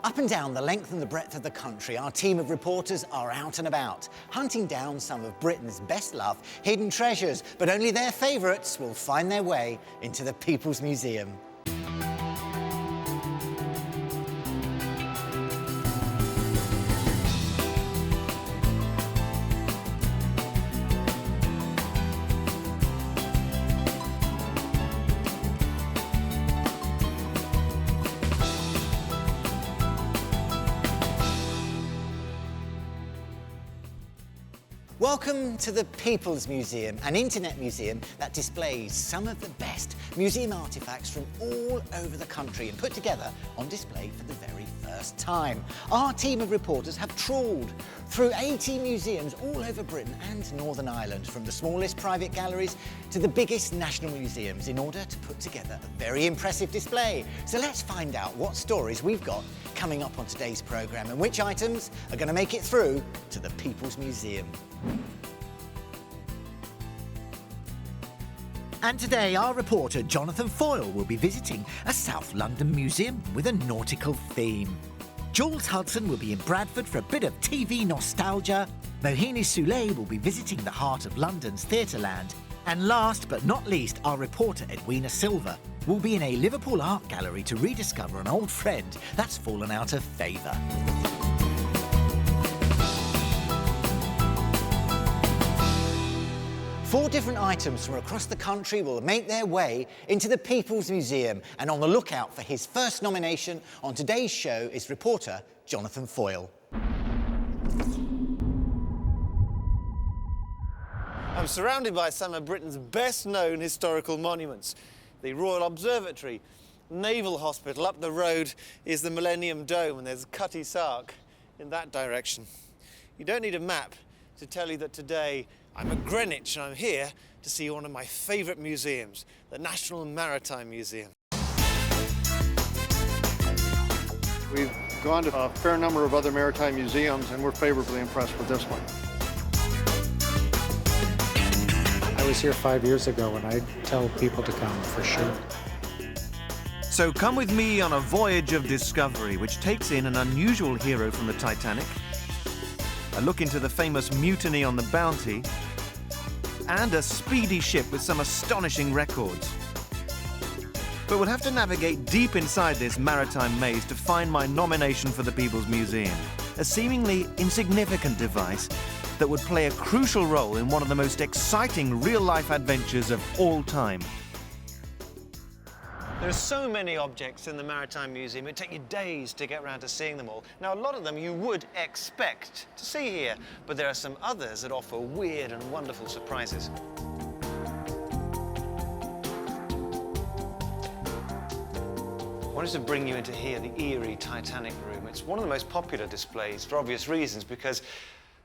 Up and down the length and the breadth of the country, our team of reporters are out and about, hunting down some of Britain's best-loved hidden treasures, but only their favourites will find their way into the People's Museum. Welcome to the People's Museum, an internet museum that displays some of the best museum artefacts from all over the country and put together on display for the very first time. Our team of reporters have trawled through 80 museums all over Britain and Northern Ireland, from the smallest private galleries to the biggest national museums, in order to put together a very impressive display. So let's find out what stories we've got coming up on today's programme and which items are going to make it through to the People's Museum. And today, our reporter Jonathan Foyle will be visiting a South London museum with a nautical theme. Jules Hudson will be in Bradford for a bit of TV nostalgia. Mohini Soulé will be visiting the heart of London's Theatreland. And last but not least, our reporter Edwina Silva will be in a Liverpool art gallery to rediscover an old friend that's fallen out of favour. Four different items from across the country will make their way into the People's Museum, and on the lookout for his first nomination on today's show is reporter Jonathan Foyle. I'm surrounded by some of Britain's best-known historical monuments. The Royal Observatory, Naval Hospital, up the road is the Millennium Dome, and there's Cutty Sark in that direction. You don't need a map to tell you that today I'm at Greenwich and I'm here to see one of my favourite museums, the National Maritime Museum. We've gone to a fair number of other maritime museums and we're favourably impressed with this one. I was here 5 years ago and I tell people to come for sure. So come with me on a voyage of discovery which takes in an unusual hero from the Titanic, a look into the famous mutiny on the Bounty, and a speedy ship with some astonishing records. But we'll have to navigate deep inside this maritime maze to find my nomination for the People's Museum, a seemingly insignificant device that would play a crucial role in one of the most exciting real-life adventures of all time. There are so many objects in the Maritime Museum, it'd take you days to get around to seeing them all. Now, a lot of them you would expect to see here, but there are some others that offer weird and wonderful surprises. I wanted to bring you into here, the eerie Titanic room. It's one of the most popular displays for obvious reasons, because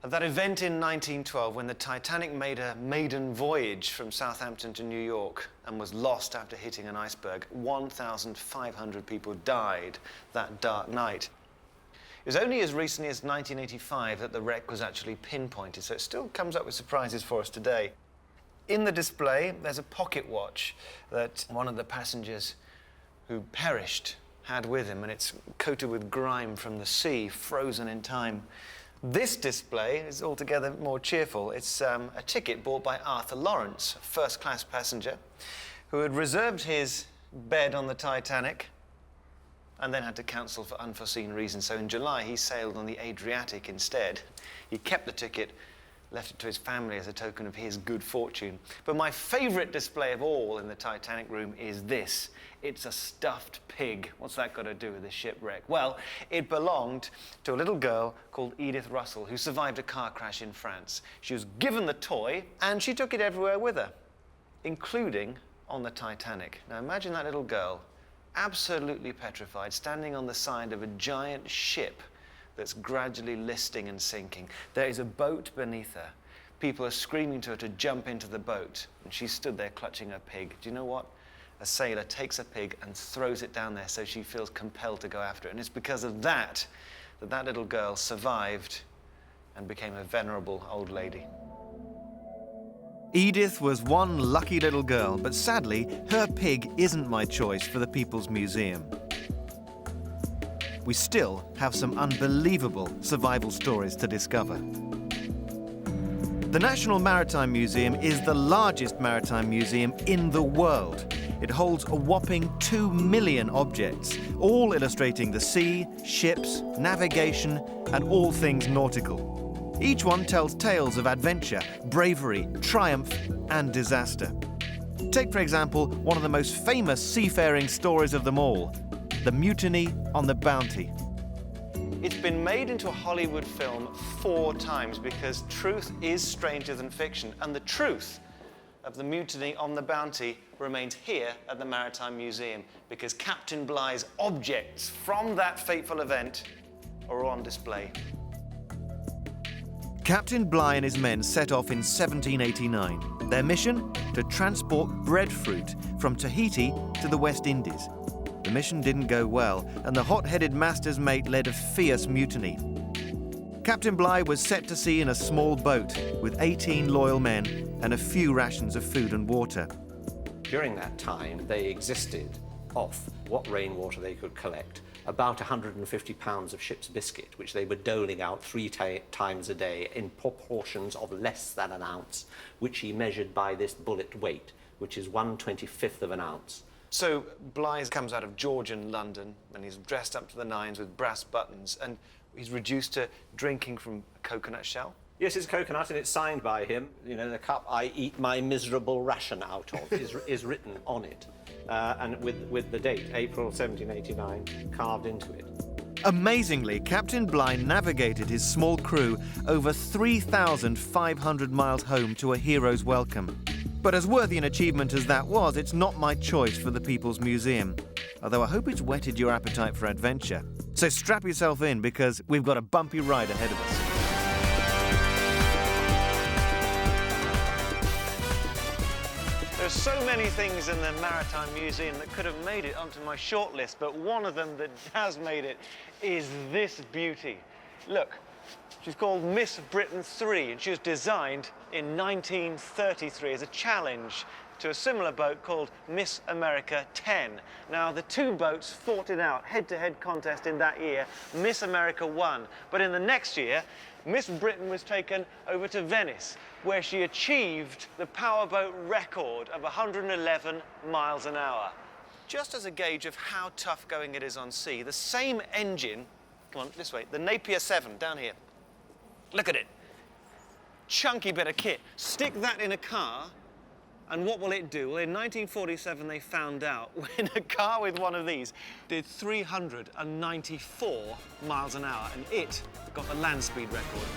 of that event in 1912 when the Titanic made a maiden voyage from Southampton to New York and was lost after hitting an iceberg. 1,500 people died that dark night. It was only as recently as 1985 that the wreck was actually pinpointed, so it still comes up with surprises for us today. In the display, there's a pocket watch that one of the passengers who perished had with him, and it's coated with grime from the sea, frozen in time. This display is altogether more cheerful. It's a ticket bought by Arthur Lawrence, a first-class passenger, who had reserved his bed on the Titanic and then had to cancel for unforeseen reasons. So in July, he sailed on the Adriatic instead. He kept the ticket, left it to his family as a token of his good fortune. But my favourite display of all in the Titanic room is this. It's a stuffed pig. What's that got to do with the shipwreck? Well, it belonged to a little girl called Edith Russell, who survived a car crash in France. She was given the toy, and she took it everywhere with her, including on the Titanic. Now imagine that little girl, absolutely petrified, standing on the side of a giant ship that's gradually listing and sinking. There is a boat beneath her. People are screaming to her to jump into the boat, and she stood there clutching her pig. Do you know what? A sailor takes a pig and throws it down there so she feels compelled to go after it. And it's because of that that little girl survived and became a venerable old lady. Edith was one lucky little girl, but sadly, her pig isn't my choice for the People's Museum. we still have some unbelievable survival stories to discover. The National Maritime Museum is the largest maritime museum in the world. It holds a whopping 2 million objects, all illustrating the sea, ships, navigation, and all things nautical. Each one tells tales of adventure, bravery, triumph, and disaster. Take, for example, one of the most famous seafaring stories of them all, the Mutiny on the Bounty. It's been made into a Hollywood film 4 times because truth is stranger than fiction, and the truth of the Mutiny on the Bounty remains here at the Maritime Museum because Captain Bligh's objects from that fateful event are all on display. Captain Bligh and his men set off in 1789. Their mission? To transport breadfruit from Tahiti to the West Indies. The mission didn't go well, and the hot-headed master's mate led a fierce mutiny. Captain Bligh was set to sea in a small boat with 18 loyal men and a few rations of food and water. During that time, they existed off what rainwater they could collect, about 150 pounds of ship's biscuit, which they were doling out 3 times a day in proportions of less than an ounce, which he measured by this bullet weight, which is 1/25th of an ounce. So Bligh comes out of Georgian London and he's dressed up to the nines with brass buttons and he's reduced to drinking from a coconut shell. Yes, it's coconut and it's signed by him. You know, the cup I eat my miserable ration out of is written on it. And with the date, April 1789, carved into it. Amazingly, Captain Bligh navigated his small crew over 3,500 miles home to a hero's welcome. But as worthy an achievement as that was, it's not my choice for the People's Museum. Although I hope it's whetted your appetite for adventure. So strap yourself in because we've got a bumpy ride ahead of us. There's so many things in the Maritime Museum that could have made it onto my shortlist, but one of them that has made it is this beauty. Look, she's called Miss Britain 3, and she was designed in 1933 as a challenge to a similar boat called Miss America 10. Now, the 2 boats fought it out, head-to-head contest in that year. Miss America won, but in the next year, Miss Britain was taken over to Venice, where she achieved the powerboat record of 111 miles an hour. Just as a gauge of how tough going it is on sea, the same engine, come on, this way, the Napier 7, down here. Look at it. Chunky bit of kit. Stick that in a car, and what will it do? Well, in 1947, they found out when a car with one of these did 394 miles an hour, and it got the land speed record.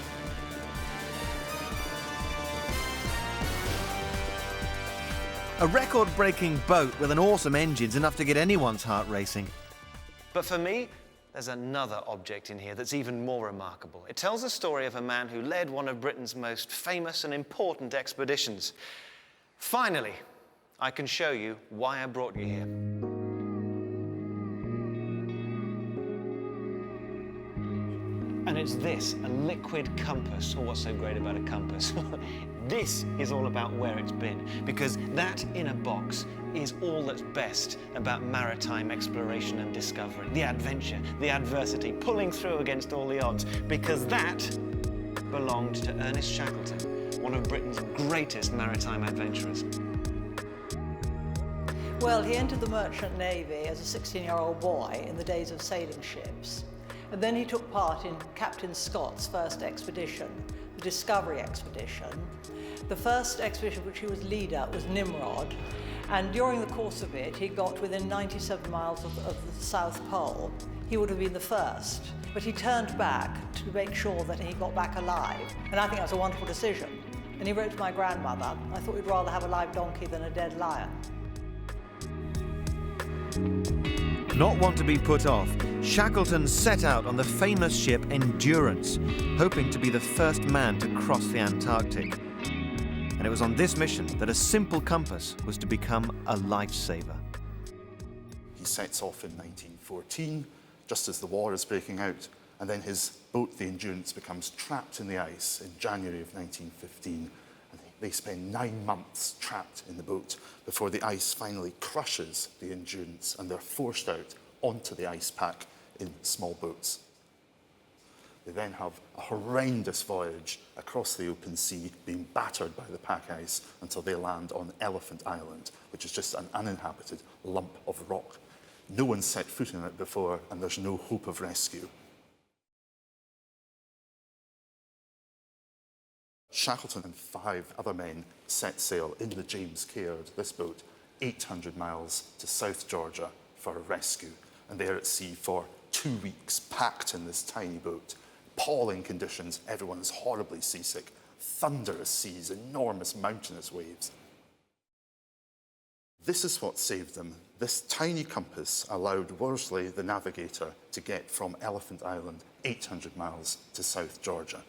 A record-breaking boat with an awesome engine's enough to get anyone's heart racing. But for me, there's another object in here that's even more remarkable. It tells the story of a man who led one of Britain's most famous and important expeditions. Finally, I can show you why I brought you here. And it's this, a liquid compass. Oh, what's so great about a compass? This is all about where it's been, because that in a box is all that's best about maritime exploration and discovery. The adventure, the adversity, pulling through against all the odds, because that belonged to Ernest Shackleton, one of Britain's greatest maritime adventurers. Well, he entered the Merchant Navy as a 16-year-old boy in the days of sailing ships. And then he took part in Captain Scott's first expedition, the Discovery Expedition. The first expedition which he was leader was Nimrod, and during the course of it, he got within 97 miles of the South Pole. He would have been the first, but he turned back to make sure that he got back alive, and I think that's a wonderful decision. And he wrote to my grandmother, I thought we'd rather have a live donkey than a dead lion. Not one to be put off, Shackleton set out on the famous ship Endurance, hoping to be the first man to cross the Antarctic. And it was on this mission that a simple compass was to become a lifesaver. He sets off in 1914, just as the war is breaking out, and then his boat, the Endurance, becomes trapped in the ice in January of 1915. And they spend 9 months trapped in the boat before the ice finally crushes the Endurance and they're forced out onto the ice pack in small boats. They then have a horrendous voyage across the open sea, being battered by the pack ice until they land on Elephant Island, which is just an uninhabited lump of rock. No one's set foot in it before, and there's no hope of rescue. Shackleton and 5 other men set sail in the James Caird, this boat, 800 miles to South Georgia for a rescue. And they're at sea for 2 weeks, packed in this tiny boat. Appalling conditions, everyone's horribly seasick, thunderous seas, enormous mountainous waves. This is what saved them. This tiny compass allowed Worsley, the navigator, to get from Elephant Island 800 miles to South Georgia.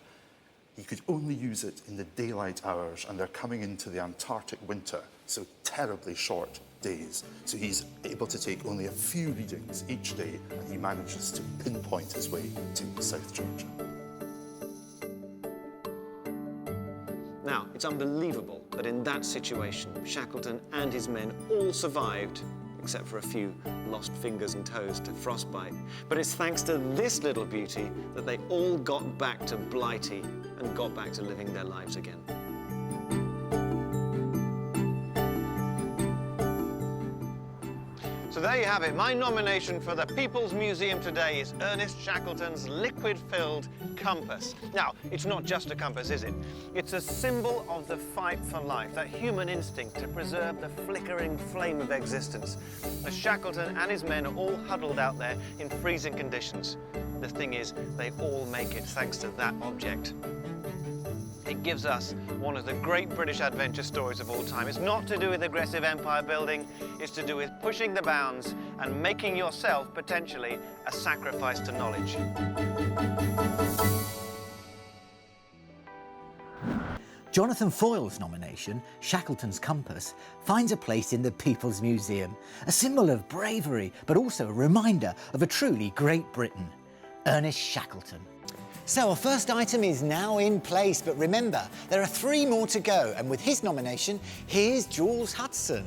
He could only use it in the daylight hours, and they're coming into the Antarctic winter, so terribly short days. So he's able to take only a few readings each day, and he manages to pinpoint his way to South Georgia. Now, it's unbelievable that in that situation, Shackleton and his men all survived, except for a few lost fingers and toes to frostbite. But it's thanks to this little beauty that they all got back to Blighty and got back to living their lives again. So there you have it. My nomination for the People's Museum today is Ernest Shackleton's liquid-filled compass. Now, it's not just a compass, is it? It's a symbol of the fight for life, that human instinct to preserve the flickering flame of existence. As Shackleton and his men are all huddled out there in freezing conditions, the thing is, they all make it thanks to that object. It gives us one of the great British adventure stories of all time. It's not to do with aggressive empire building, it's to do with pushing the bounds and making yourself, potentially, a sacrifice to knowledge. Jonathan Foyle's nomination, Shackleton's Compass, finds a place in the People's Museum, a symbol of bravery, but also a reminder of a truly great Briton, Ernest Shackleton. So our first item is now in place, but remember, there are 3 more to go, and with his nomination, here's Jules Hudson.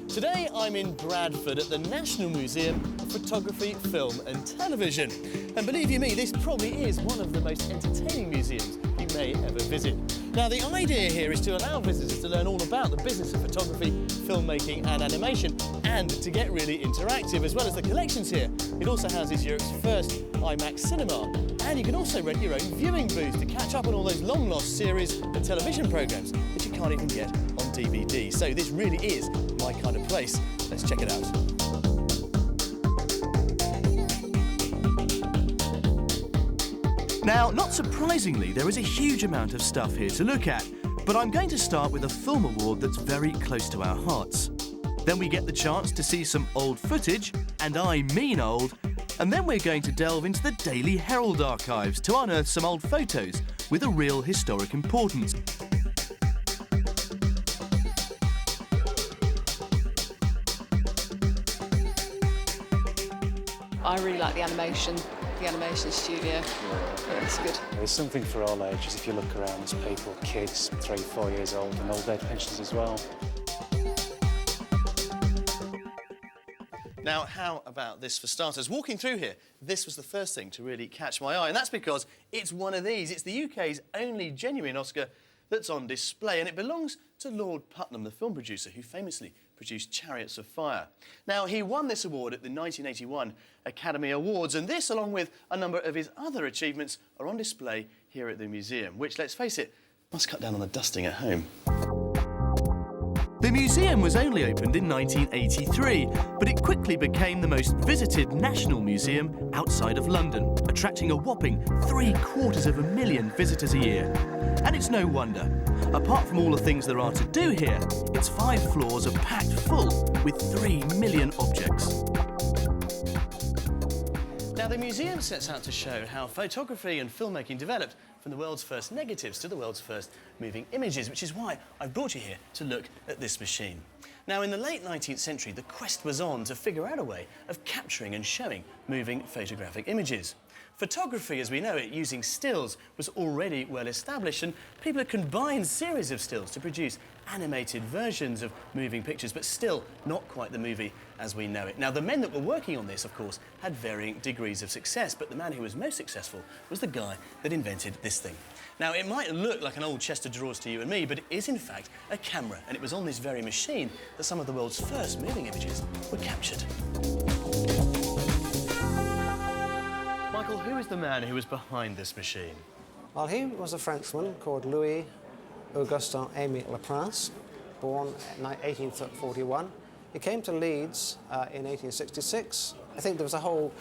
Today I'm in Bradford at the National Museum of Photography, Film and Television. And believe you me, this probably is one of the most entertaining museums you may ever visit. Now the idea here is to allow visitors to learn all about the business of photography, filmmaking and animation, and to get really interactive, as well as the collections here. It also houses Europe's first IMAX cinema, and you can also rent your own viewing booth to catch up on all those long-lost series and television programmes that you can't even get on DVD. So this really is my kind of place. Let's check it out. Now, not surprisingly, there is a huge amount of stuff here to look at, but I'm going to start with a film award that's very close to our hearts. Then we get the chance to see some old footage, and I mean old, and then we're going to delve into the Daily Herald archives to unearth some old photos with a real historic importance. I really like the animation studio. Yeah, it's good. There's something for all ages. If you look around, there's people, kids, 3, 4 years old, and old age pensioners as well. Now, how about this for starters? Walking through here, this was the first thing to really catch my eye, and that's because it's one of these. It's the UK's only genuine Oscar that's on display, and it belongs to Lord Putnam, the film producer who famously produced Chariots of Fire. Now, he won this award at the 1981 Academy Awards, and this, along with a number of his other achievements, are on display here at the museum, which, let's face it, must cut down on the dusting at home. The museum was only opened in 1983, but it quickly became the most visited national museum outside of London, attracting a whopping 750,000 visitors a year. And it's no wonder. Apart from all the things there are to do here, its 5 floors are packed full with 3 million objects. Now, the museum sets out to show how photography and filmmaking developed from the world's first negatives to the world's first moving images, which is why I've brought you here to look at this machine. Now, in the late 19th century, the quest was on to figure out a way of capturing and showing moving photographic images. Photography, as we know it, using stills, was already well established, and people had combined series of stills to produce animated versions of moving pictures, but still not quite the movie as we know it. Now, the men that were working on this, of course, had varying degrees of success, but the man who was most successful was the guy that invented this thing. Now, it might look like an old chest of drawers to you and me, but it is, in fact, a camera, and it was on this very machine that some of the world's first moving images were captured. Michael, who is the man who was behind this machine? Well, he was a Frenchman called Louis Augustin Émile Laprince, born in 1841. He came to Leeds in 1866. I think there was a whole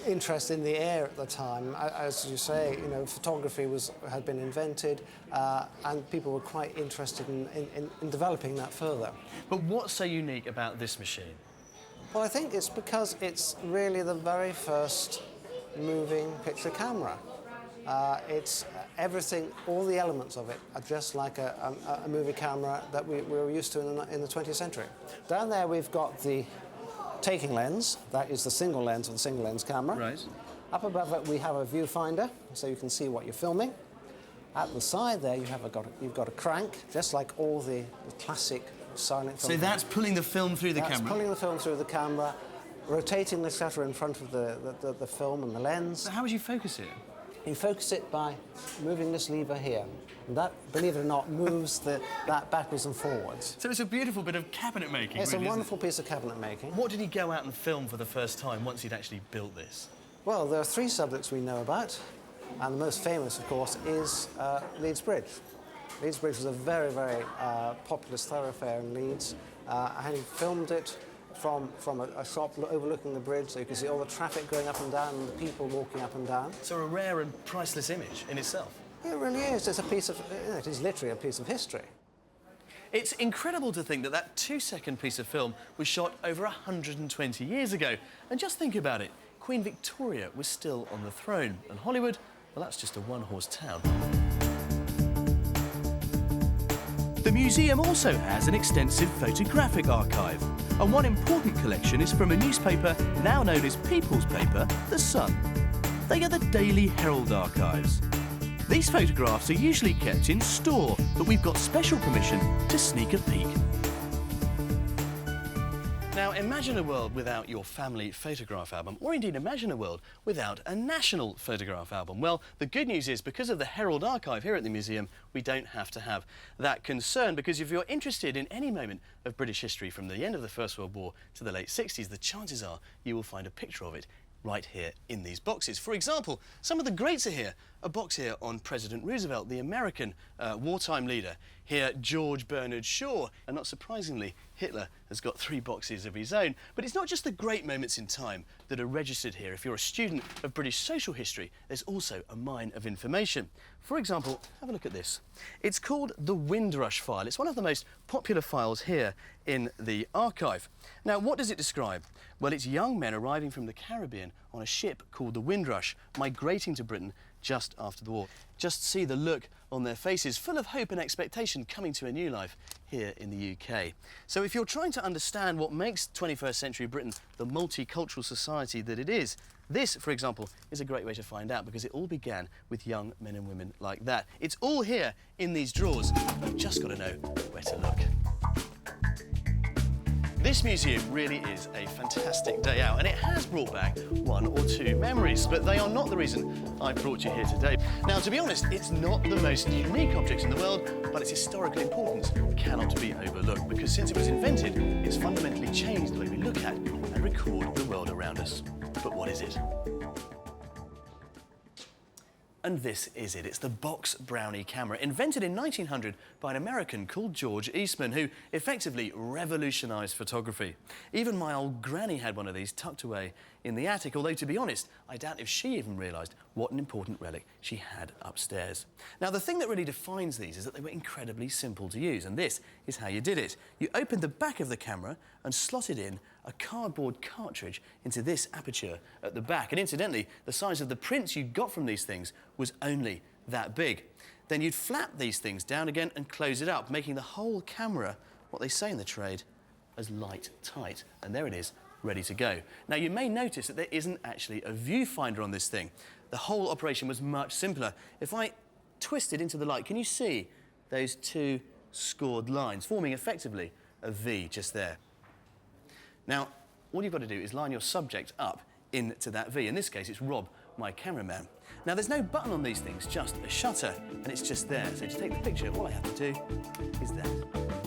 interest in the air at the time. As you say, you know, photography had been invented, and people were quite interested in developing that further. But what's so unique about this machine? Well, I think it's because it's really the very first moving picture camera. It's everything, all the elements of it are just like a movie camera that we were used to in the 20th century. Down there we've got the taking lens, that is the single lens of the single lens camera. Right. Up above it we have a viewfinder, so you can see what you're filming. At the side there you've got a crank, just like all the classic silent film. So that's pulling the film through the camera? That's pulling the film through the camera, rotating the shutter in front of the film and the lens. So how would you focus it? You focus it by moving this lever here. And that, believe it or not, moves that backwards and forwards. So it's a beautiful bit of cabinet making, It's really, a wonderful piece of cabinet making. What did he go out and film for the first time once he'd actually built this? Well, there are three subjects we know about, and the most famous, of course, is Leeds Bridge. Leeds Bridge was a very, very populous thoroughfare in Leeds, and he filmed it from a shop overlooking the bridge, so you can see all the traffic going up and down and the people walking up and down. So a rare and priceless image in itself. It really is. It's a piece of, it is literally a piece of history. It's incredible to think that that 2-second piece of film was shot over 120 years ago. And just think about it, Queen Victoria was still on the throne, and Hollywood, well, that's just a one-horse town. The museum also has an extensive photographic archive, and one important collection is from a newspaper now known as People's Paper, The Sun. They are the Daily Herald archives. These photographs are usually kept in store, but we've got special permission to sneak a peek. Now, imagine a world without your family photograph album, or indeed imagine a world without a national photograph album. Well, the good news is, because of the Herald Archive here at the museum, we don't have to have that concern, because if you're interested in any moment of British history from the end of the First World War to the late 60s, the chances are you will find a picture of it right here in these boxes. For example, some of the greats are here. A box here on President Roosevelt, the American wartime leader. Here, George Bernard Shaw. And not surprisingly, Hitler has got 3 boxes of his own. But it's not just the great moments in time that are registered here. If you're a student of British social history, there's also a mine of information. For example, have a look at this. It's called the Windrush file. It's one of the most popular files here in the archive. Now, what does it describe? Well, it's young men arriving from the Caribbean on a ship called the Windrush, migrating to Britain just after the war. Just see the look on their faces, full of hope and expectation, coming to a new life here in the UK. So if you're trying to understand what makes 21st century Britain the multicultural society that it is, this, for example, is a great way to find out, because it all began with young men and women like that. It's all here in these drawers. You've just got to know where to look. This museum really is a fantastic day out, and it has brought back 1 or 2 memories, but they are not the reason I brought you here today. Now, to be honest, it's not the most unique object in the world, but its historical importance cannot be overlooked, because since it was invented, it's fundamentally changed the way we look at and record the world around us. But what is it? And this is it. It's the box Brownie camera, invented in 1900 by an American called George Eastman, who effectively revolutionised photography. Even my old granny had one of these tucked away in the attic, although, to be honest, I doubt if she even realised what an important relic she had upstairs. Now, the thing that really defines these is that they were incredibly simple to use, and this is how you did it. You opened the back of the camera and slotted in a cardboard cartridge into this aperture at the back. And incidentally, the size of the prints you got from these things was only that big. Then you'd flap these things down again and close it up, making the whole camera, what they say in the trade, as light tight. And there it is, ready to go. Now, you may notice that there isn't actually a viewfinder on this thing. The whole operation was much simpler. If I twist it into the light, can you see those 2 scored lines, forming effectively a V just there. Now, all you've got to do is line your subject up into that V. In this case, it's Rob, my cameraman. Now, there's no button on these things, just a shutter, and it's just there. So to take the picture, all I have to do is that.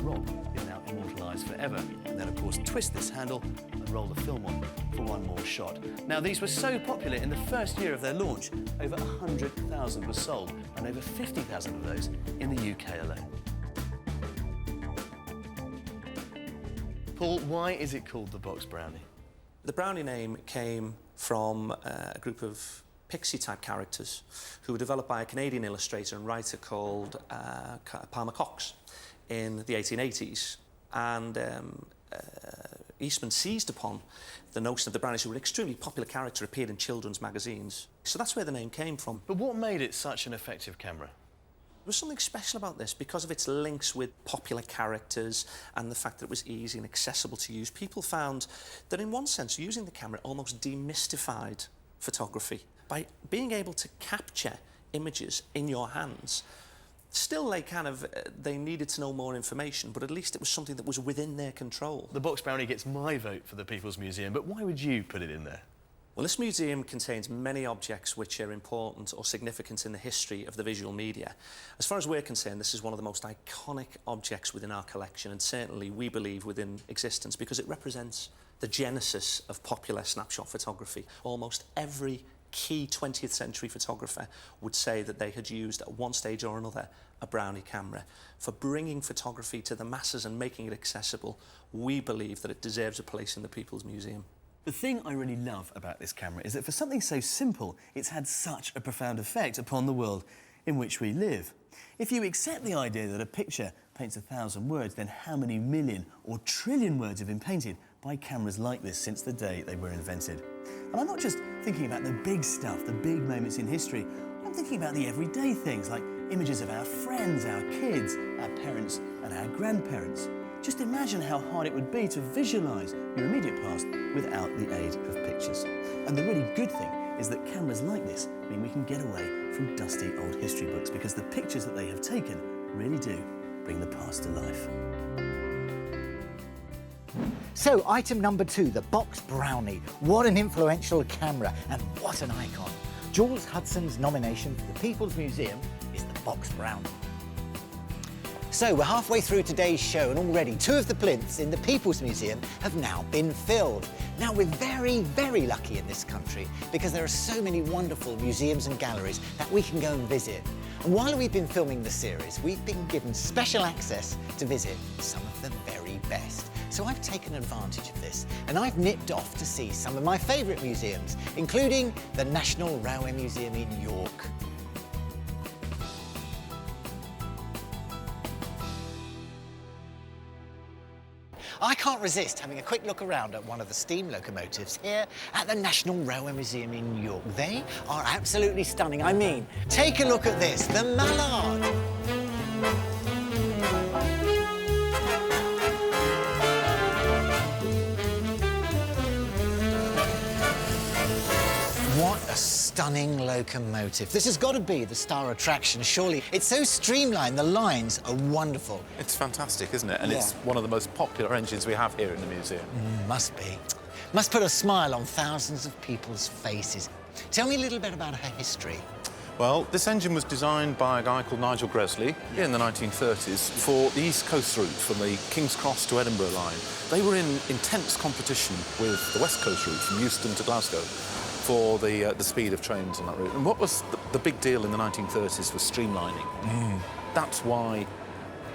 Rob is now immortalised forever. And then, of course, twist this handle and roll the film on for one more shot. Now, these were so popular in the first year of their launch, over 100,000 were sold, and over 50,000 of those in the UK alone. Paul, why is it called the Box Brownie? The Brownie name came from a group of pixie-type characters who were developed by a Canadian illustrator and writer called Palmer Cox in the 1880s. And Eastman seized upon the notion of the Brownies, who were an extremely popular character, appeared in children's magazines. So that's where the name came from. But what made it such an effective camera? There was something special about this because of its links with popular characters and the fact that it was easy and accessible to use. People found that, in one sense, using the camera almost demystified photography. By being able to capture images in your hands, still they needed to know more information, but at least it was something that was within their control. The Box Brownie gets my vote for the People's Museum, but why would you put it in there? Well, this museum contains many objects which are important or significant in the history of the visual media. As far as we're concerned, this is one of the most iconic objects within our collection, and certainly we believe within existence, because it represents the genesis of popular snapshot photography. Almost every key 20th century photographer would say that they had used at one stage or another a Brownie camera. For bringing photography to the masses and making it accessible, we believe that it deserves a place in the People's Museum. The thing I really love about this camera is that for something so simple, it's had such a profound effect upon the world in which we live. If you accept the idea that a picture paints 1,000 words, then how many million or trillion words have been painted by cameras like this since the day they were invented? And I'm not just thinking about the big stuff, the big moments in history. I'm thinking about the everyday things, like images of our friends, our kids, our parents and our grandparents. Just imagine how hard it would be to visualise your immediate past without the aid of pictures. And the really good thing is that cameras like this mean we can get away from dusty old history books, because the pictures that they have taken really do bring the past to life. So, item number 2, the Box Brownie. What an influential camera, and what an icon. Jules Hudson's nomination for the People's Museum is the Box Brownie. So, we're halfway through today's show, and already 2 of the plinths in the People's Museum have now been filled. Now, we're very, very lucky in this country because there are so many wonderful museums and galleries that we can go and visit. And while we've been filming the series, we've been given special access to visit some of the very best. So I've taken advantage of this, and I've nipped off to see some of my favourite museums, including the National Railway Museum in York. I can't resist having a quick look around at one of the steam locomotives here at the National Railway Museum in York. They are absolutely stunning. I mean, take a look at this, the Mallard. What a stunning locomotive. This has got to be the star attraction, surely. It's so streamlined, the lines are wonderful. It's fantastic, isn't it? And it's one of the most popular engines we have here in the museum. Must be. Must put a smile on thousands of people's faces. Tell me a little bit about her history. Well, this engine was designed by a guy called Nigel Gresley in the 1930s for the East Coast route from the King's Cross to Edinburgh line. They were in intense competition with the West Coast route from Euston to Glasgow for the speed of trains on that route. And what was the big deal in the 1930s was streamlining. That's why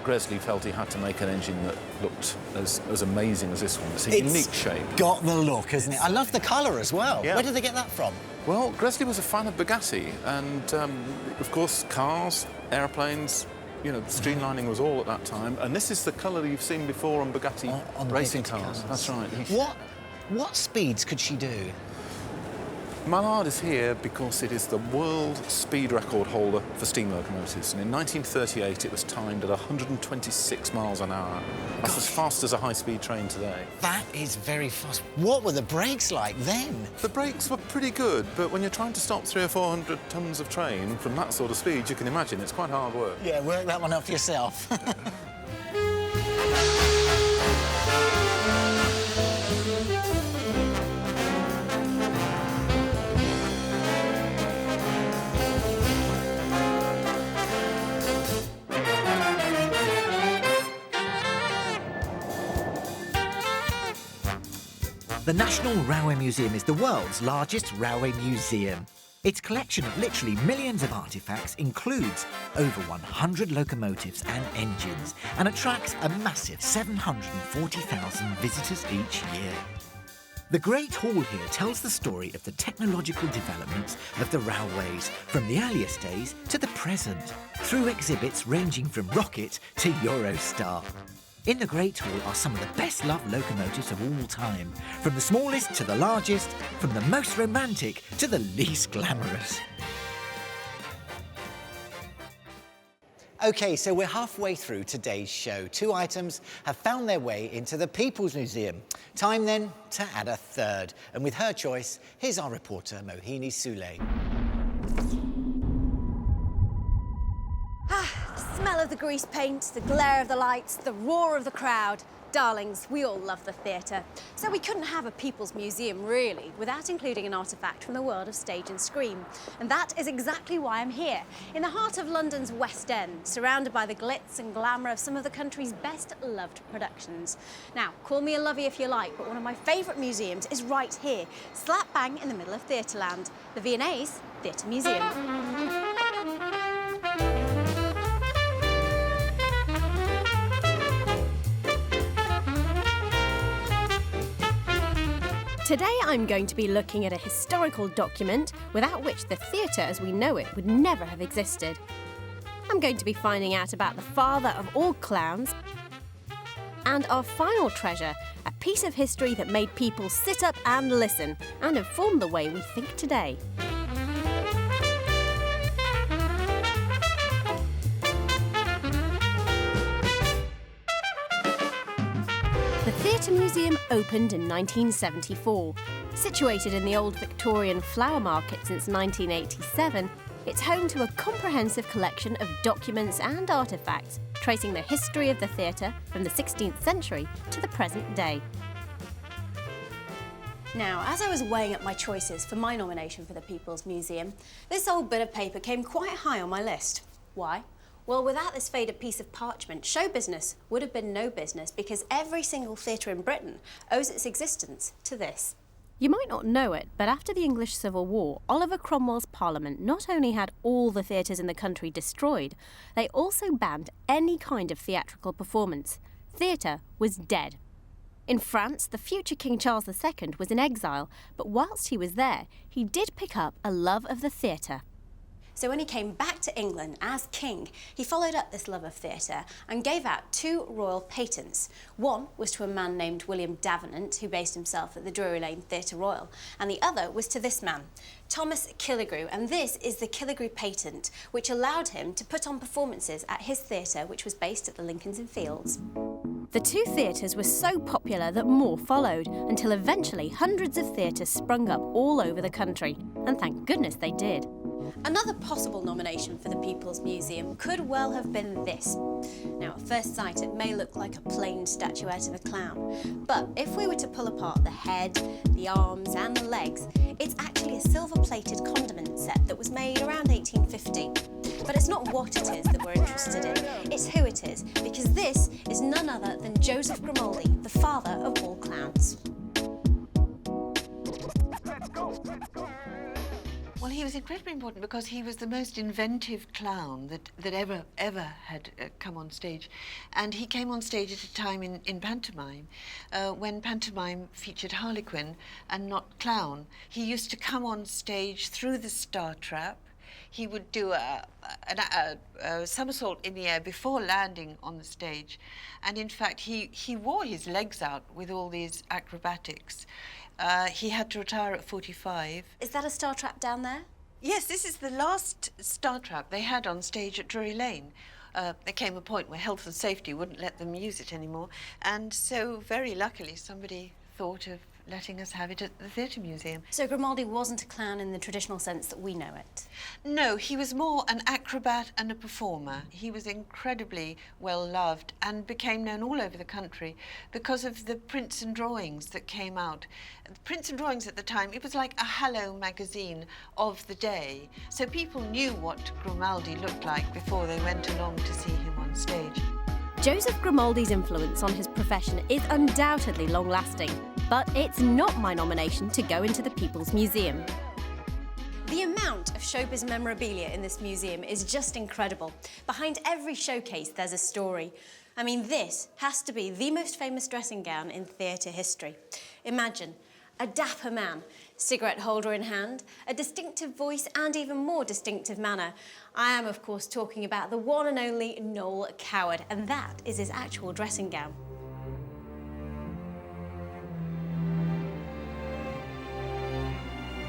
Gresley felt he had to make an engine that looked as amazing as this one. It's a unique shape. Got the look, isn't it? I love the colour as well. Yeah. Where did they get that from? Well, Gresley was a fan of Bugatti, and of course, cars, airplanes, you know, streamlining was all at that time. And this is the colour you've seen before on Bugatti on racing Bugatti cars. cars. That's right. What speeds could she do? Mallard is here because it is the world speed record holder for steam locomotives, and in 1938 it was timed at 126 miles an hour. That's as fast as a high-speed train today. That is very fast. What were the brakes like then? The brakes were pretty good, but when you're trying to stop 300 or 400 tons of train from that sort of speed, you can imagine it's quite hard work. Yeah, work that one up yourself. The National Railway Museum is the world's largest railway museum. Its collection of literally millions of artefacts includes over 100 locomotives and engines and attracts a massive 740,000 visitors each year. The Great Hall here tells the story of the technological developments of the railways from the earliest days to the present, through exhibits ranging from rocket to Eurostar. In the Great Hall are some of the best-loved locomotives of all time, from the smallest to the largest, from the most romantic to the least glamorous. OK, so we're halfway through today's show. 2 items have found their way into the People's Museum. Time then to add a third. And with her choice, here's our reporter, Mohini Souley. The smell of the grease paint, the glare of the lights, the roar of the crowd. Darlings, we all love the theatre. So we couldn't have a People's Museum, really, without including an artefact from the world of stage and screen. And that is exactly why I'm here, in the heart of London's West End, surrounded by the glitz and glamour of some of the country's best-loved productions. Now, call me a lovey if you like, but one of my favourite museums is right here, slap bang in the middle of Theatreland, the V&A's Theatre Museum. Today I'm going to be looking at a historical document without which the theatre as we know it would never have existed. I'm going to be finding out about the father of all clowns and our final treasure, a piece of history that made people sit up and listen and informed the way we think today. The Theatre Museum opened in 1974. Situated in the old Victorian flower market since 1987, it's home to a comprehensive collection of documents and artefacts tracing the history of the theatre from the 16th century to the present day. Now, as I was weighing up my choices for my nomination for the People's Museum, this old bit of paper came quite high on my list. Why? Well, without this faded piece of parchment, show business would have been no business because every single theatre in Britain owes its existence to this. You might not know it, but after the English Civil War, Oliver Cromwell's Parliament not only had all the theatres in the country destroyed, they also banned any kind of theatrical performance. Theatre was dead. In France, the future King Charles II was in exile, but whilst he was there, he did pick up a love of the theatre. So when he came back to England as king, he followed up this love of theatre and gave out 2 royal patents. One was to a man named William Davenant, who based himself at the Drury Lane Theatre Royal, and the other was to this man, Thomas Killigrew, and this is the Killigrew patent, which allowed him to put on performances at his theatre, which was based at the Lincoln's Inn Fields. The 2 theatres were so popular that more followed, until eventually hundreds of theatres sprung up all over the country, and thank goodness they did. Another possible nomination for the People's Museum could well have been this. Now, at first sight, it may look like a plain statuette of a clown, but if we were to pull apart the head, the arms and the legs, it's actually a silver-plated condiment set that was made around 1850. But it's not what it is that we're interested in, it's who it is, because this is none other than Joseph Grimaldi, the father of all clowns. Well, he was incredibly important because he was the most inventive clown that ever had come on stage. And he came on stage at a time in pantomime when pantomime featured Harlequin and not clown. He used to come on stage through the star trap. He would do a somersault in the air before landing on the stage. And in fact, he wore his legs out with all these acrobatics. He had to retire at 45. Is that a star trap down there? Yes, this is the last star trap they had on stage at Drury Lane. There came a point where health and safety wouldn't let them use it anymore. And so, very luckily, somebody thought of letting us have it at the Theatre Museum. So Grimaldi wasn't a clown in the traditional sense that we know it? No, he was more an acrobat and a performer. He was incredibly well loved and became known all over the country because of the prints and drawings that came out. The prints and drawings at the time, it was like a Hello magazine of the day. So people knew what Grimaldi looked like before they went along to see him on stage. Joseph Grimaldi's influence on his profession is undoubtedly long-lasting. But it's not my nomination to go into the People's Museum. The amount of showbiz memorabilia in this museum is just incredible. Behind every showcase, there's a story. I mean, this has to be the most famous dressing gown in theatre history. Imagine a dapper man, cigarette holder in hand, a distinctive voice and even more distinctive manner. I am, of course, talking about the one and only Noel Coward, and that is his actual dressing gown.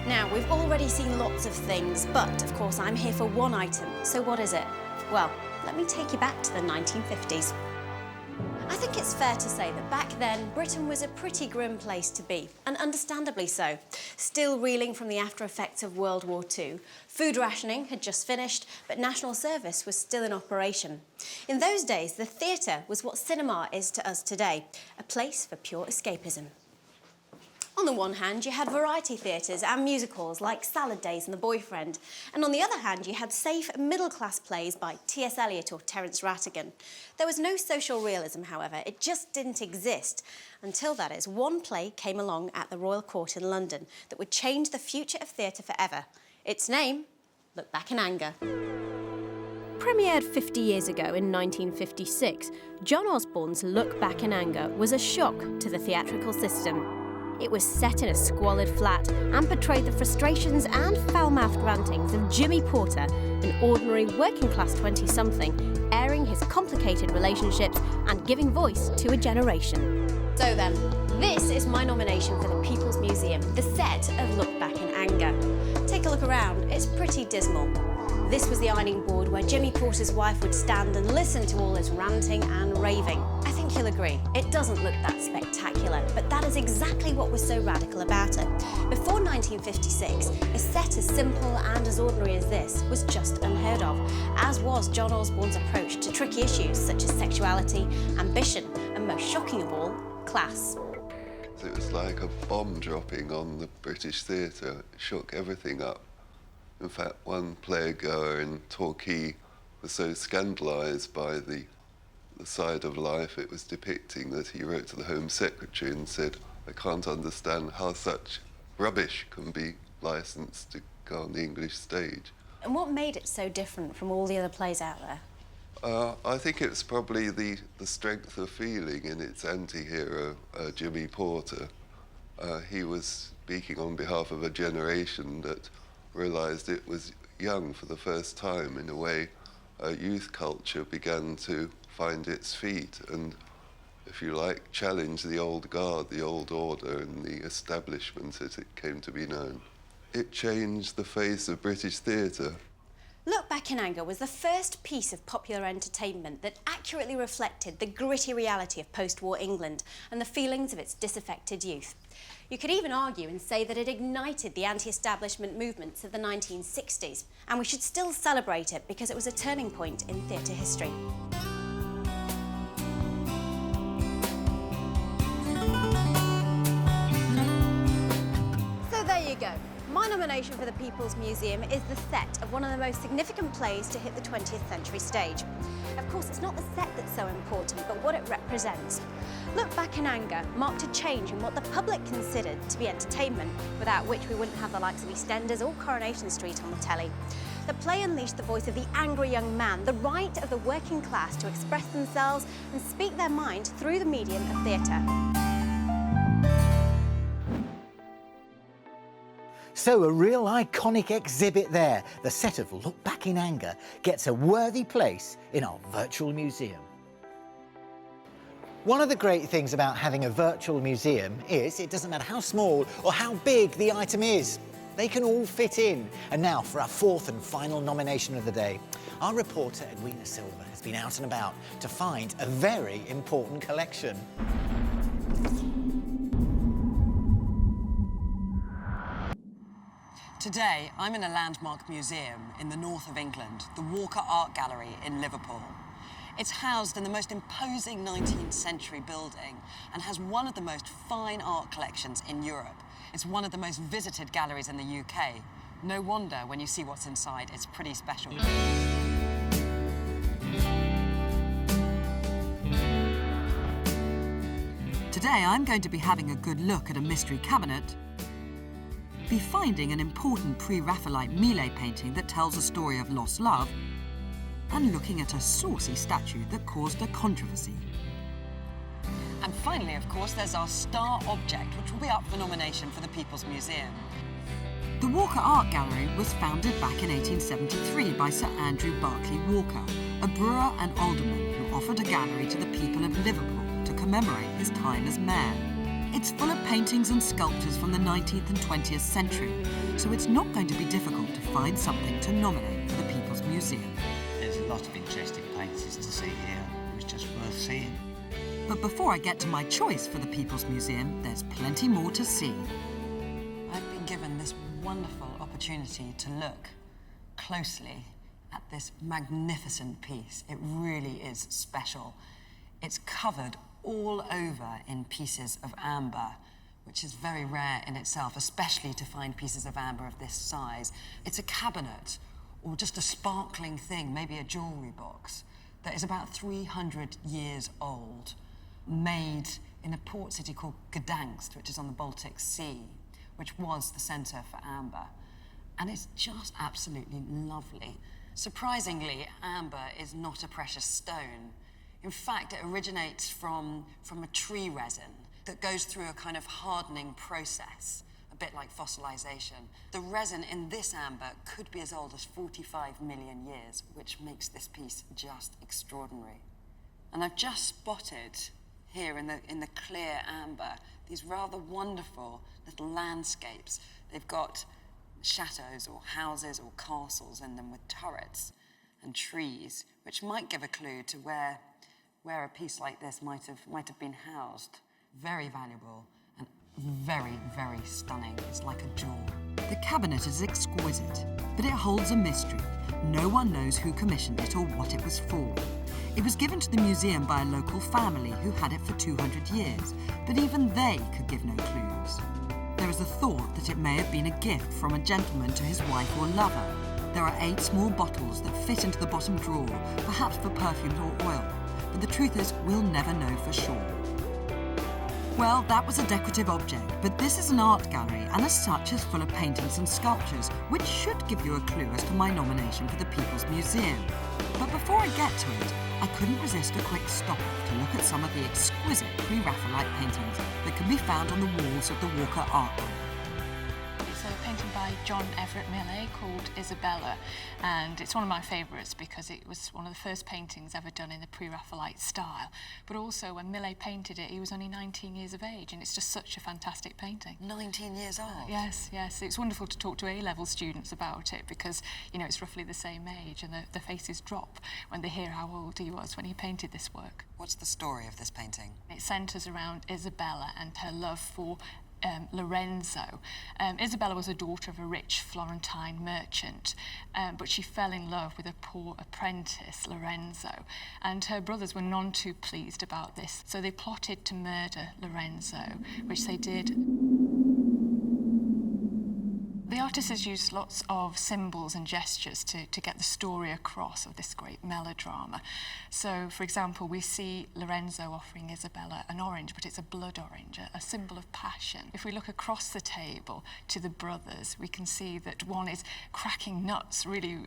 Now, we've already seen lots of things, but of course I'm here for one item. So what is it? Well, let me take you back to the 1950s. I think it's fair to say that back then, Britain was a pretty grim place to be, and understandably so. Still reeling from the after effects of World War II. Food rationing had just finished, but national service was still in operation. In those days, the theatre was what cinema is to us today, a place for pure escapism. On the one hand, you had variety theatres and musicals like Salad Days and The Boyfriend. And on the other hand, you had safe, middle-class plays by T.S. Eliot or Terence Rattigan. There was no social realism, however. It just didn't exist. Until, that is, one play came along at the Royal Court in London that would change the future of theatre forever. Its name, Look Back in Anger. Premiered 50 years ago in 1956, John Osborne's Look Back in Anger was a shock to the theatrical system. It was set in a squalid flat and portrayed the frustrations and foul-mouthed rantings of Jimmy Porter, an ordinary working-class 20-something, airing his complicated relationships and giving voice to a generation. So then, this is my nomination for the People's Museum, the set of Look Back in Anger. Take a look around, it's pretty dismal. This was the ironing board where Jimmy Porter's wife would stand and listen to all his ranting and raving. I think you'll agree, it doesn't look that spectacular, but that is exactly what was so radical about it. Before 1956, a set as simple and as ordinary as this was just unheard of, as was John Osborne's approach to tricky issues such as sexuality, ambition, and most shocking of all, class. It was like a bomb dropping on the British theatre. It shook everything up. In fact, one playgoer in Torquay was so scandalised by the side of life it was depicting that he wrote to the Home Secretary and said, "I can't understand how such rubbish can be licensed to go on the English stage." And what made it so different from all the other plays out there? I think it's probably the strength of feeling in its anti-hero, Jimmy Porter. He was speaking on behalf of a generation that realised it was young for the first time. In a way, youth culture began to find its feet and, if you like, challenge the old guard, the old order and the establishment as it came to be known. It changed the face of British theatre. Look Back in Anger was the first piece of popular entertainment that accurately reflected the gritty reality of post-war England and the feelings of its disaffected youth. You could even argue and say that it ignited the anti-establishment movements of the 1960s, and we should still celebrate it because it was a turning point in theatre history. So there you go. My nomination for the People's Museum is the set of one of the most significant plays to hit the 20th century stage. Of course, it's not the set that's so important, but what it represents. Look Back in Anger marked a change in what the public considered to be entertainment, without which we wouldn't have the likes of EastEnders or Coronation Street on the telly. The play unleashed the voice of the angry young man, the right of the working class to express themselves and speak their mind through the medium of theatre. So a real iconic exhibit there. The set of Look Back in Anger gets a worthy place in our virtual museum. One of the great things about having a virtual museum is it doesn't matter how small or how big the item is. They can all fit in. And now for our fourth and final nomination of the day. Our reporter Edwina Silva has been out and about to find a very important collection. Today, I'm in a landmark museum in the north of England, the Walker Art Gallery in Liverpool. It's housed in the most imposing 19th century building and has one of the most fine art collections in Europe. It's one of the most visited galleries in the UK. No wonder when you see what's inside, it's pretty special. Today I'm going to be having a good look at a mystery cabinet, be finding an important pre-Raphaelite Millet painting that tells a story of lost love, and looking at a saucy statue that caused a controversy. And finally, of course, there's our star object, which will be up for nomination for the People's Museum. The Walker Art Gallery was founded back in 1873 by Sir Andrew Berkeley Walker, a brewer and alderman who offered a gallery to the people of Liverpool to commemorate his time as mayor. It's full of paintings and sculptures from the 19th and 20th century, so it's not going to be difficult to find something to nominate for the People's Museum. There's a lot of interesting paintings to see here. It was just worth seeing. But before I get to my choice for the People's Museum, there's plenty more to see. I've been given this wonderful opportunity to look closely at this magnificent piece. It really is special. It's covered all over in pieces of amber, which is very rare in itself, especially to find pieces of amber of this size. It's a cabinet, or just a sparkling thing, maybe a jewellery box, that is about 300 years old, made in a port city called Gdansk, which is on the Baltic Sea, which was the centre for amber. And it's just absolutely lovely. Surprisingly, amber is not a precious stone. In fact, it originates from a tree resin that goes through a kind of hardening process, a bit like fossilization. The resin in this amber could be as old as 45 million years, which makes this piece just extraordinary. And I've just spotted here in the clear amber these rather wonderful little landscapes. They've got chateaux or houses or castles in them with turrets and trees, which might give a clue to where a piece like this might have been housed. Very valuable and very, very stunning. It's like a jewel. The cabinet is exquisite, but it holds a mystery. No one knows who commissioned it or what it was for. It was given to the museum by a local family who had it for 200 years, but even they could give no clues. There is a thought that it may have been a gift from a gentleman to his wife or lover. There are 8 small bottles that fit into the bottom drawer, perhaps for perfumes or oil. But the truth is, we'll never know for sure. Well, that was a decorative object, but this is an art gallery, and as such is full of paintings and sculptures, which should give you a clue as to my nomination for the People's Museum. But before I get to it, I couldn't resist a quick stop to look at some of the exquisite pre-Raphaelite paintings that can be found on the walls of the Walker Art Gallery. It's a painting by John Everett Millet called Isabella, and it's one of my favourites because it was one of the first paintings ever done in the pre-Raphaelite style. But also, when Millet painted it, he was only 19 years of age, and it's just such a fantastic painting. 19 years old? Yes, yes. It's wonderful to talk to A-level students about it because, you know, it's roughly the same age, and the faces drop when they hear how old he was when he painted this work. What's the story of this painting? It centres around Isabella and her love for Lorenzo. Isabella was a daughter of a rich Florentine merchant, but she fell in love with a poor apprentice, Lorenzo, and her brothers were none too pleased about this, so they plotted to murder Lorenzo, which they did. The artist has used lots of symbols and gestures to get the story across of this great melodrama. So, for example, we see Lorenzo offering Isabella an orange, but it's a blood orange, a symbol of passion. If we look across the table to the brothers, we can see that one is cracking nuts really,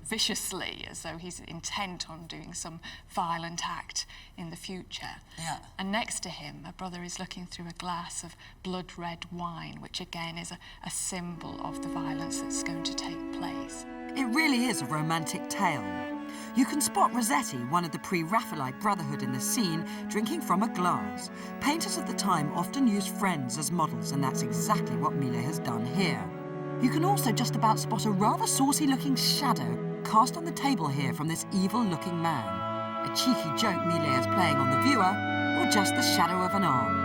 viciously, as though he's intent on doing some violent act in the future. Yeah. And next to him, a brother is looking through a glass of blood-red wine, which again is a symbol of the violence that's going to take place. It really is a romantic tale. You can spot Rossetti, one of the pre-Raphaelite brotherhood in the scene, drinking from a glass. Painters of the time often used friends as models, and that's exactly what Millet has done here. You can also just about spot a rather saucy-looking shadow cast on the table here from this evil-looking man. A cheeky joke Millet is playing on the viewer, or just the shadow of an arm.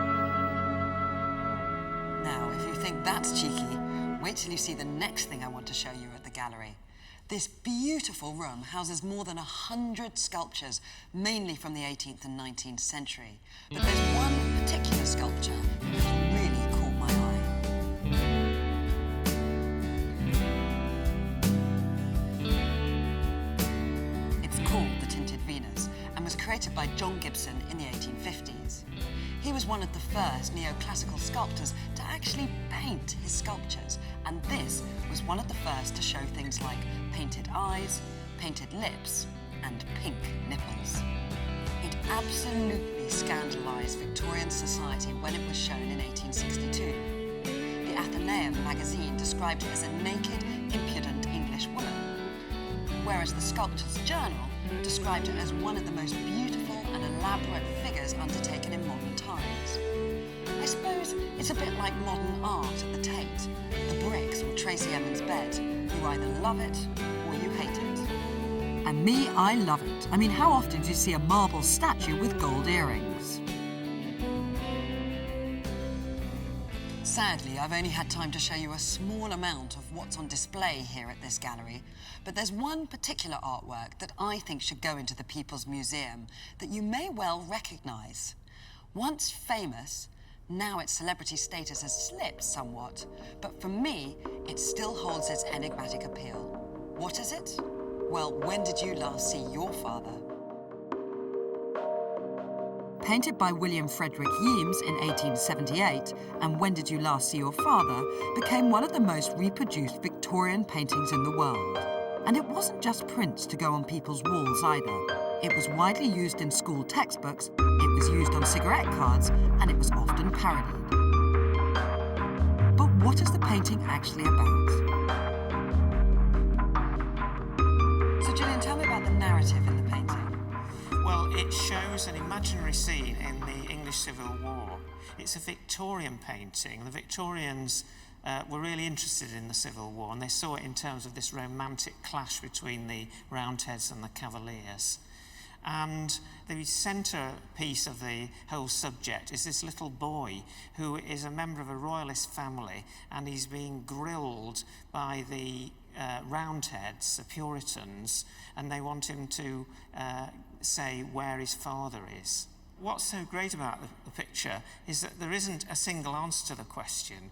Now, if you think that's cheeky, wait till you see the next thing I want to show you at the gallery. This beautiful room houses more than 100 sculptures, mainly from the 18th and 19th century. But there's one particular sculpture that really caught my eye. It's called the Tinted Venus and was created by John Gibson in the 1850s. He was one of the first neoclassical sculptors to actually paint his sculptures, and this was one of the first to show things like painted eyes, painted lips, and pink nipples. It absolutely scandalised Victorian society when it was shown in 1862. The Athenaeum magazine described it as a naked, impudent English woman, whereas the Sculptor's Journal described it as one of the most beautiful and elaborate figures undertaken in modern times. I suppose it's a bit like modern art at the Tate, the bricks or Tracy Emin's bed. You either love it or you hate it. And me, I love it. I mean, how often do you see a marble statue with gold earrings? Sadly, I've only had time to show you a small amount of what's on display here at this gallery, but there's one particular artwork that I think should go into the People's Museum that you may well recognise. Once famous, now its celebrity status has slipped somewhat, but for me, it still holds its enigmatic appeal. What is it? Well, when did you last see your father? Painted by William Frederick Yeames in 1878, and When Did You Last See Your Father became one of the most reproduced Victorian paintings in the world. And it wasn't just prints to go on people's walls either. It was widely used in school textbooks, it was used on cigarette cards, and it was often parodied. But what is the painting actually about? So, Gillian, tell me about the narrative in the painting. Well, it shows an imaginary scene in the English Civil War. It's a Victorian painting. The Victorians were really interested in the Civil War, and they saw it in terms of this romantic clash between the Roundheads and the Cavaliers. And the centrepiece of the whole subject is this little boy who is a member of a royalist family, and he's being grilled by the Roundheads, the Puritans, and they want him to say where his father is. What's so great about the picture is that there isn't a single answer to the question,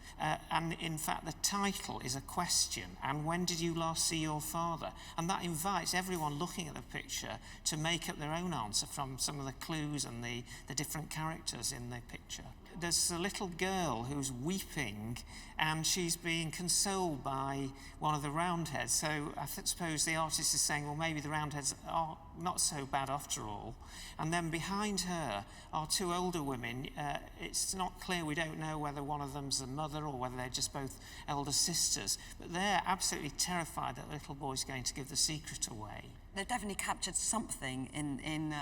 and in fact the title is a question, and when did you last see your father? And that invites everyone looking at the picture to make up their own answer from some of the clues and the different characters in the picture. There's a little girl who's weeping, and she's being consoled by one of the Roundheads. So I suppose the artist is saying, well, maybe the Roundheads are not so bad after all. And then behind her are two older women. It's not clear, we don't know whether one of them's the mother or whether they're just both elder sisters. But they're absolutely terrified that the little boy's going to give the secret away. They've definitely captured something in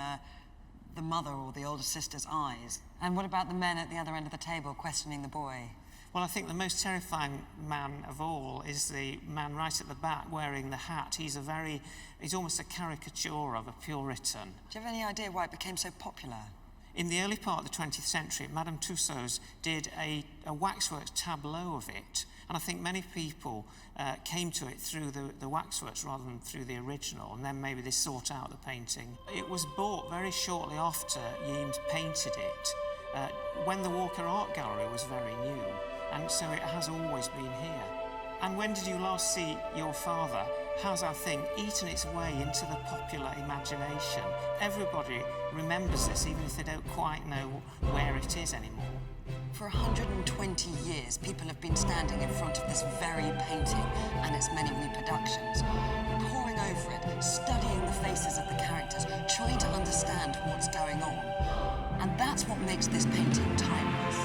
the mother or the older sister's eyes. And what about the men at the other end of the table questioning the boy? Well, I think the most terrifying man of all is the man right at the back wearing the hat. He's almost a caricature of a Puritan. Do you have any idea why it became so popular? In the early part of the 20th century, Madame Tussauds did a waxworks tableau of it, and I think many people came to it through the waxworks rather than through the original, and then maybe they sought out the painting. It was bought very shortly after Yeames painted it, when the Walker Art Gallery was very new, and so it has always been here. And When Did You Last See Your Father has, I think, eaten its way into the popular imagination. Everybody remembers this, even if they don't quite know where it is anymore. For 120 years, people have been standing in front of this very painting and its many reproductions, poring over it, studying the faces of the characters, trying to understand what's going on. And that's what makes this painting timeless.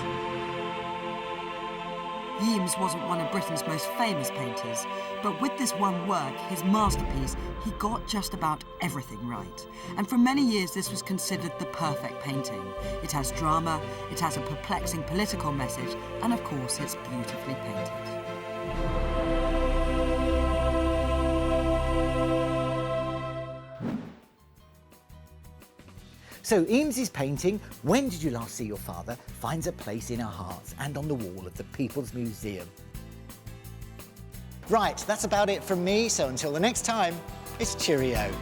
Yeames wasn't one of Britain's most famous painters, but with this one work, his masterpiece, he got just about everything right. And for many years, this was considered the perfect painting. It has drama, it has a perplexing political message, and of course, it's beautifully painted. So Eames's painting, When Did You Last See Your Father, finds a place in our hearts and on the wall of the People's Museum. Right, that's about it from me, so until the next time, it's cheerio.